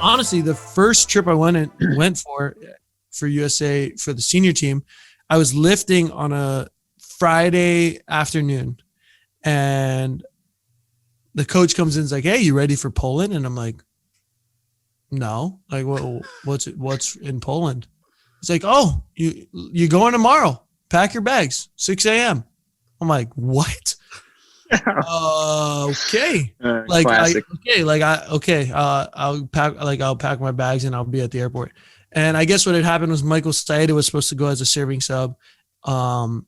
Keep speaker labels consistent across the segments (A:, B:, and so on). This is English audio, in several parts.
A: Honestly, the first trip I went for USA for the senior team, I was lifting on a Friday afternoon, and the coach comes in and is like, "Hey, you ready for Poland?" And I'm like, "No." Like, what's in Poland? He's like, "Oh, you going tomorrow? Pack your bags, 6 a.m." I'm like, "What?" Okay. I'll pack my bags and I'll be at the airport. And I guess what had happened was Michael Staida was supposed to go as a serving sub. And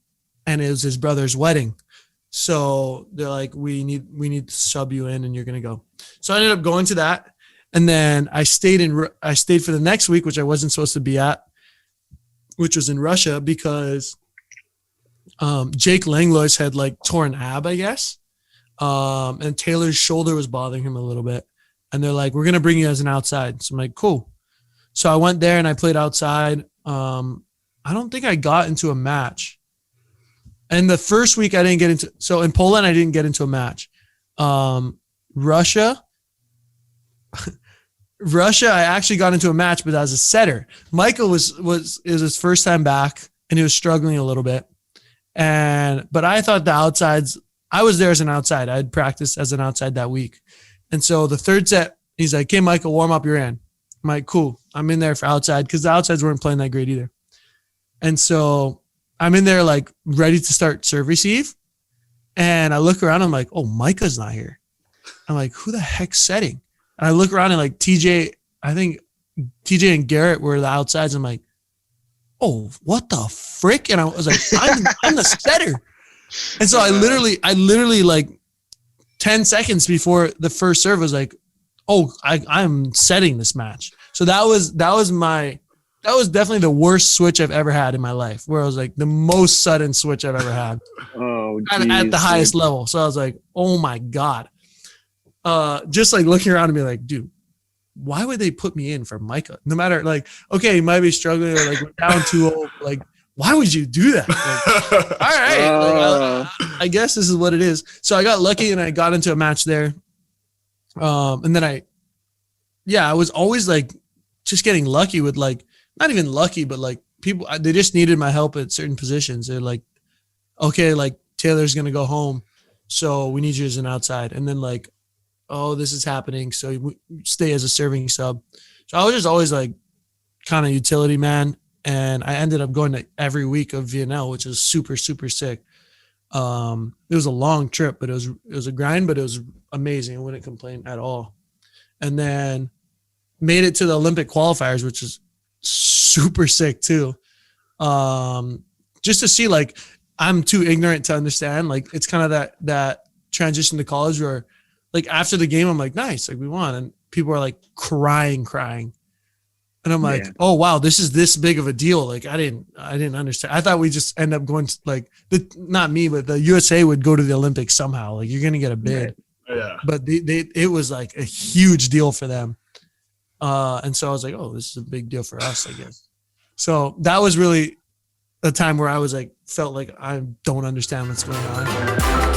A: it was his brother's wedding. So they're like, we need to sub you in and you're going to go. So I ended up going to that. And then I stayed for the next week, which I wasn't supposed to be at, which was in Russia because Jake Langlois had like torn ab, I guess. And Taylor's shoulder was bothering him a little bit. And they're like, we're going to bring you as an outside. So I'm like, cool. So I went there and I played outside. I don't think I got into a match. And the first week I didn't get into, so in Poland, I didn't get into a match. Russia, I actually got into a match, but as a setter. Micah was his first time back and he was struggling a little bit. But I thought the outsides, I was there as an outside. I had practiced as an outside that week. And so the third set, he's like, "Hey, Michael, warm up your end." I'm like, cool. I'm in there for outside because the outsides weren't playing that great either. And so I'm in there like ready to start serve receive. And I look around, I'm like, oh, Micah's not here. I'm like, who the heck's setting? And I look around and like I think TJ and Garrett were the outsides. I'm like, oh, what the frick? And I was like, I'm the setter. And so I literally like 10 seconds before the first serve was like, oh, I'm setting this match. So that was definitely the worst switch I've ever had in my life, where I was like the most sudden switch I've ever had at the highest level. So I was like, oh my God. Just like looking around and be like, dude, why would they put me in for Micah? No matter like, okay, he might be struggling or like we're down 2-0. Like, why would you do that? Like, all right. Like, I guess this is what it is. So I got lucky and I got into a match there. And then I was always like just getting lucky with like, not even lucky, but like people, they just needed my help at certain positions. They're like, okay, like Taylor's going to go home. So we need you as an outside. And then like, oh, this is happening. So you stay as a serving sub. So I was just always like kind of utility man. And I ended up going to every week of VNL, which is super, super sick. It was a long trip, but it was a grind, but it was amazing. I wouldn't complain at all. And then made it to the Olympic qualifiers, which is super sick too. Just to see, like, I'm too ignorant to understand. Like, it's kind of that transition to college where, like, after the game, I'm like, nice, like we won, and people are like crying, and I'm like, oh wow, this is this big of a deal. Like, I didn't understand. I thought we just end up going to, like, not me, but the USA would go to the Olympics somehow. Like, you're gonna get a bid.
B: Yeah.
A: But it was like a huge deal for them. And so I was like, oh, this is a big deal for us, I guess. So that was really a time where I was like, felt like I don't understand what's going on.